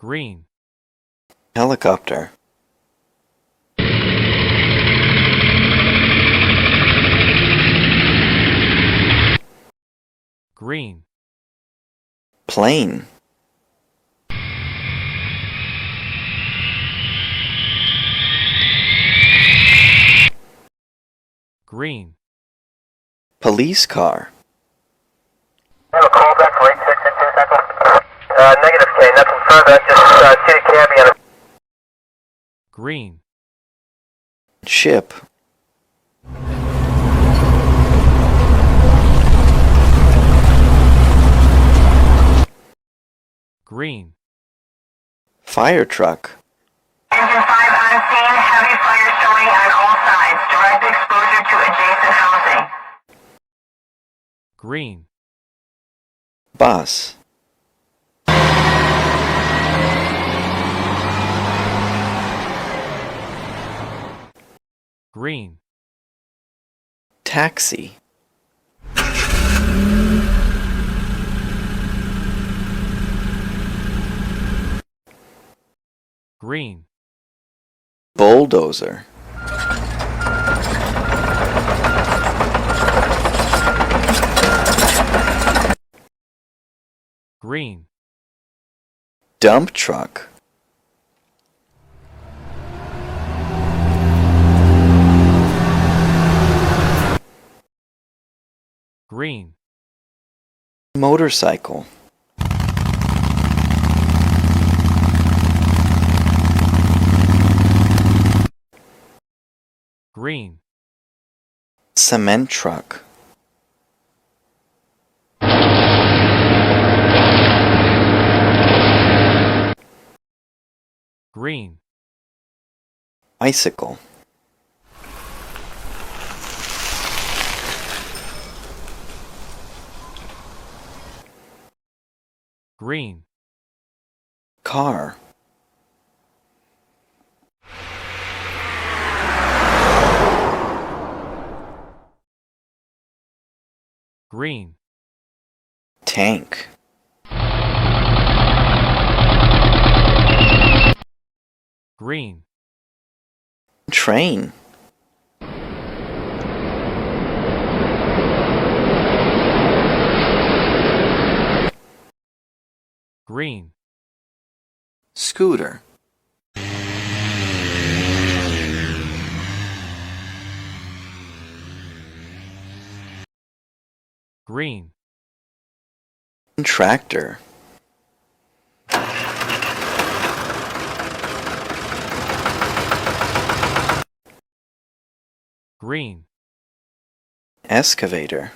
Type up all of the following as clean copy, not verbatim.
Green. Helicopter. Green. Plane. Green. Police car. I have a call back for 86 in 2 seconds. Negative K, nothing further, just see the cabbie on it. Green. Ship. Green. Fire truck. Engine 5 on scene, heavy fire showing on all sides. Direct exposure to adjacent housing. Green. Bus. Green. Taxi. Green. Bulldozer. Green. Dump truck. Green. Motorcycle. Green. Cement truck. Green. Bicycle. Green. Car. Green. Tank. Green. Train. Green. Scooter. Green. Tractor. Green. Excavator.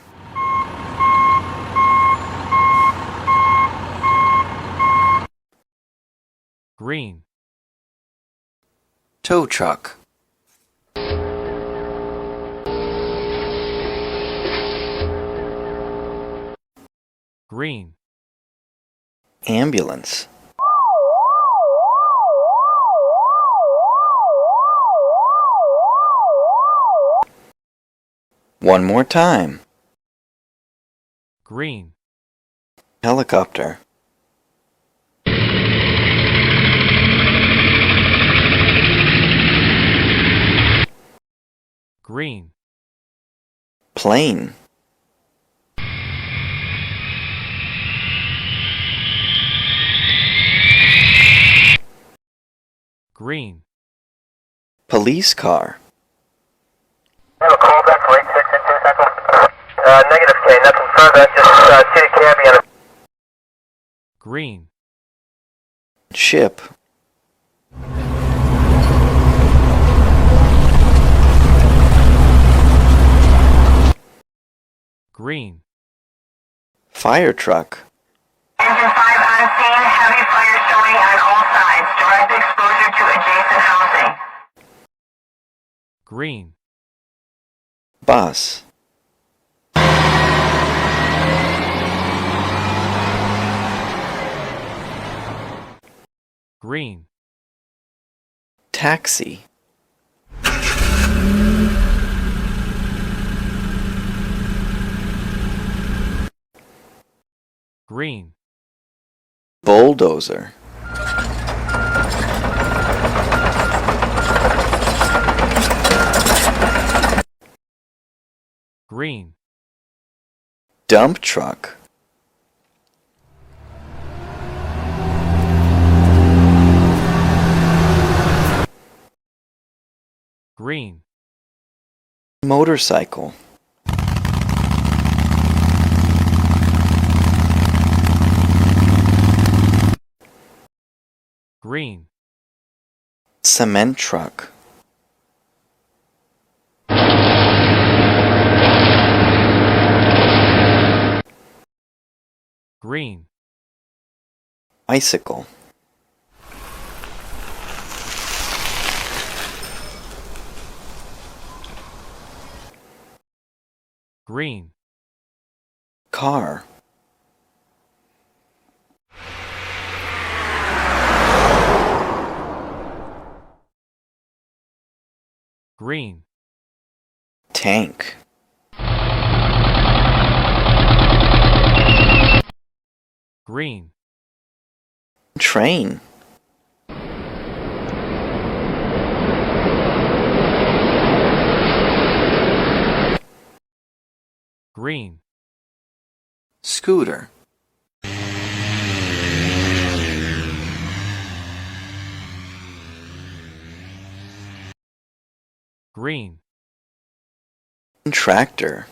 Green. Tow truck. Green. Ambulance. One more time. Green. Helicopter. Green. Plane. Green. Police car. I have a call back for 86 in 2 seconds. Negative K, nothing further, just see the cabbie on it. Green. Ship. Green. Fire truck. Engine 5 on scene, heavy fire showing on all sides. Direct exposure to adjacent housing. Green. Bus. Green. Taxi. Green. Bulldozer. green, dump truck, green, motorcycle, green, cement truck, green, bicycle, green, car, green, tank, green, train, green, scooter, green, tractor,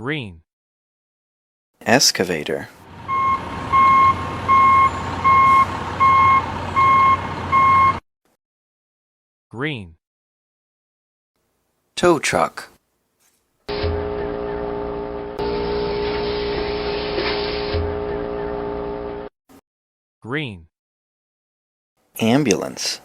green, excavator, green, tow truck, green, ambulance,